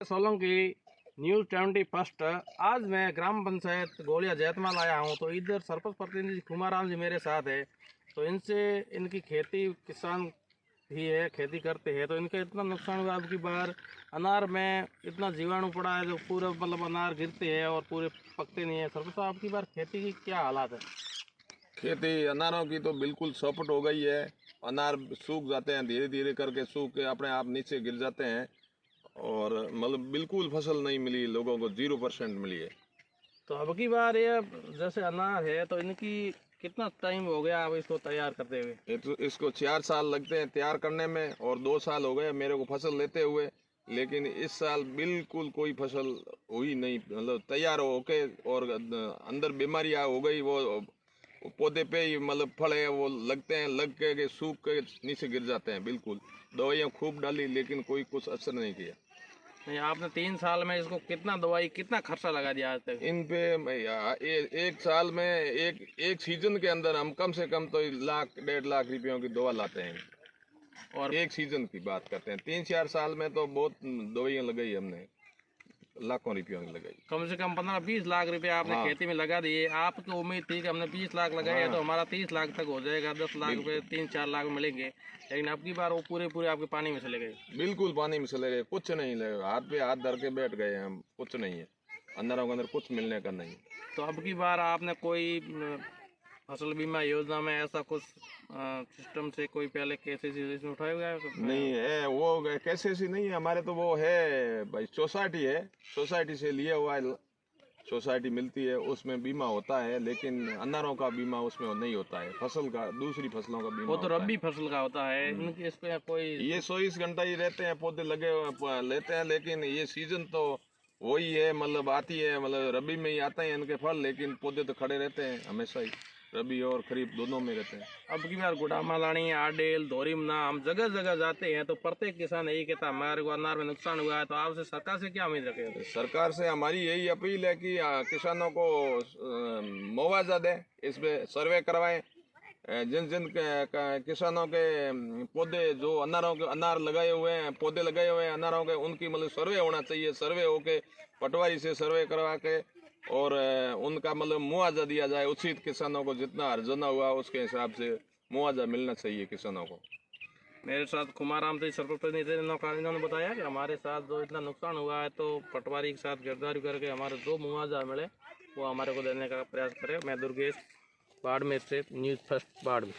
Solanki news 21। आज मैं ग्राम पंचायत गोलिया जैतमाल आया हूँ। तो इधर सरपंच प्रतिनिधि कुमाराम जी मेरे साथ है। तो इनसे इनकी खेती किसान ही है, खेती करते हैं। तो इनका इतना नुकसान हुआ अब की बार अनार में इतना जीवाणु पड़ा है जो पूरे मतलब अनार गिरते हैं और पूरे पकते नहीं है। सरपंच साहब अब की बार खेती की क्या हालात है? खेती अनारों की तो बिल्कुल चौपट हो गई है। अनार सूख जाते हैं, धीरे धीरे करके सूख के अपने आप नीचे गिर जाते हैं और मतलब बिल्कुल फसल नहीं मिली, लोगों को 0% मिली है। तो अब की बार ये जैसे अनार है तो इनकी कितना टाइम हो गया अब इसको तैयार करते हुए? इसको 4 साल लगते हैं तैयार करने में और 2 साल हो गए मेरे को फसल लेते हुए, लेकिन इस साल बिल्कुल कोई फसल हुई नहीं। मतलब तैयार होके और अंदर बीमारियां हो गई, वो पौधे पे ही मतलब फल है वो लगते हैं, लग के सूख के नीचे गिर जाते हैं। बिल्कुल दवाइयाँ खूब डाली लेकिन कोई कुछ असर नहीं किया। नहीं, आपने 3 साल में इसको कितना दवाई कितना खर्चा लगा दिया आज तक? इन पे एक साल में एक सीजन के अंदर हम कम से कम तो 1-1.5 लाख रुपयों की दवा लाते हैं। और एक सीजन की बात करते हैं, 3-4 साल में तो बहुत दवाइयाँ लगाई हमने, लाखों रुपयों की लगाई। कम से कम 15-20 लाख रुपए आपने हाँ। खेती में लगा दिए। आपकी उम्मीद थी कि हमने 20 लाख लगाए हैं तो हमारा 30 लाख तक हो जाएगा, 10 लाख रुपए 3-4 लाख मिलेंगे। लेकिन अब की बार वो पूरे पूरे आपके पानी में चले गए। बिल्कुल पानी में चले गए, कुछ नहीं लगे, हाथ पे हाथ धर के बैठ गए हम, कुछ नहीं है अंदर के अंदर, कुछ मिलने का नहीं। तो अब की बार आपने कोई फसल बीमा योजना में ऐसा कुछ सिस्टम से कोई पहले केसेस इसमें उठाया हुआ है? नहीं है वो, कैसे ऐसी नहीं है हमारे, तो वो है भाई सोसाइटी है, सोसाइटी से लिया हुआ है, सोसाइटी मिलती है उसमें बीमा होता है, लेकिन अनारों का बीमा उसमें नहीं होता है। फसल का, दूसरी फसलों का बीमा वो तो होता रबी फसल का होता है। इनकी इस पे कोई ये 120 घंटा ही रहते हैं, पौधे लगे लेते हैं, लेकिन ये सीजन तो वही है, मतलब आती है, मतलब रबी में ही आते हैं इनके फल, लेकिन पौधे तो खड़े रहते हैं हमेशा ही, रबी और खरीफ दोनों में रहते हैं। अब की बार गुडामा लानी, आडेल, धोरीमना, हम जगह जगह जाते हैं तो प्रत्येक किसान यही कहता है हमारे को अनार में नुकसान हुआ है। तो आपसे सरकार से क्या उम्मीद रखें? सरकार से हमारी यही अपील है कि किसानों को मुआवजा दें, इस पे सर्वे करवाएं। जिन जिन किसानों के पौधे जो अनार लगाए हुए हैं, पौधे लगाए हुए हैं अनारों के, उनकी मतलब सर्वे होना चाहिए। सर्वे होके पटवारी से सर्वे करवा के और उनका मतलब मुआवजा दिया जाए उचित। किसानों को जितना अर्जना हुआ उसके हिसाब से मुआवजा मिलना चाहिए किसानों को। मेरे साथ कुमाराम से सरपंच प्रतिनिधि इन्होंने बताया कि हमारे साथ जो इतना नुकसान हुआ है तो पटवारी के साथ गिरफ्तारी करके हमारे जो मुआवजा मिले वो हमारे को देने का प्रयास करें। मैं दुर्गेश बाड़मेर से, न्यूज़ फर्स्ट बाड़मेर।